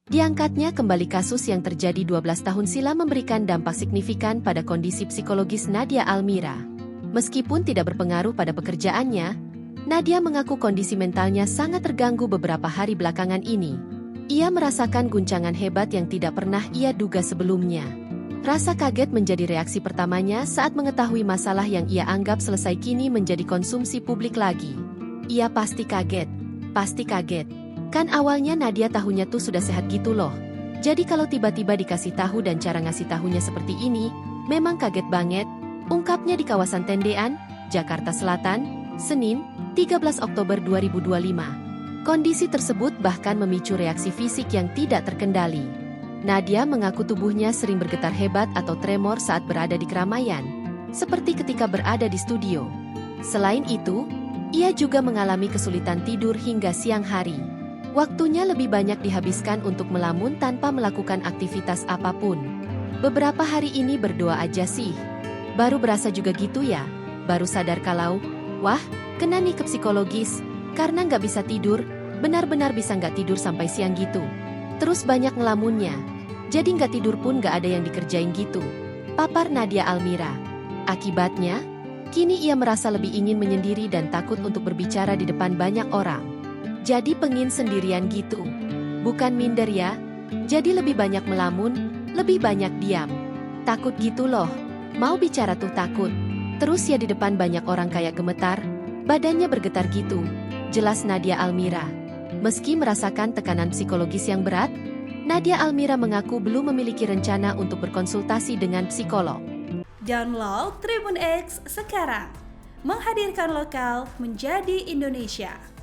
Diangkatnya kembali kasus yang terjadi 12 tahun silam memberikan dampak signifikan pada kondisi psikologis Nadia Almira. Meskipun tidak berpengaruh pada pekerjaannya, Nadia mengaku kondisi mentalnya sangat terganggu beberapa hari belakangan ini. Ia merasakan guncangan hebat yang tidak pernah ia duga sebelumnya. Rasa kaget menjadi reaksi pertamanya saat mengetahui masalah yang ia anggap selesai kini menjadi konsumsi publik lagi. Ia pasti kaget. Pasti kaget. Kan awalnya Nadia tahunya tuh sudah sehat gitu loh. Jadi kalau tiba-tiba dikasih tahu dan cara ngasih tahunya seperti ini, memang kaget banget, ungkapnya di kawasan Tendean, Jakarta Selatan, Senin, 13 Oktober 2025. Kondisi tersebut bahkan memicu reaksi fisik yang tidak terkendali. Nadia mengaku tubuhnya sering bergetar hebat atau tremor saat berada di keramaian, seperti ketika berada di studio. Selain itu, ia juga mengalami kesulitan tidur hingga siang hari. Waktunya lebih banyak dihabiskan untuk melamun tanpa melakukan aktivitas apapun. Beberapa hari ini berdoa aja sih. Baru berasa juga gitu ya, baru sadar kalau, wah, kena nih ke psikologis, karena nggak bisa tidur, benar-benar bisa nggak tidur sampai siang gitu. Terus banyak ngelamunnya, jadi nggak tidur pun nggak ada yang dikerjain gitu. Papar Nadia Almira. Akibatnya, kini ia merasa lebih ingin menyendiri dan takut untuk berbicara di depan banyak orang. Jadi pengin sendirian gitu. Bukan minder ya, jadi lebih banyak melamun, lebih banyak diam. Takut gitu loh, mau bicara tuh takut. Terus ya di depan banyak orang kayak gemetar, badannya bergetar gitu. Jelas Nadia Almira. Meski merasakan tekanan psikologis yang berat, Nadia Almira mengaku belum memiliki rencana untuk berkonsultasi dengan psikolog. Download Tribun X sekarang, menghadirkan lokal menjadi Indonesia.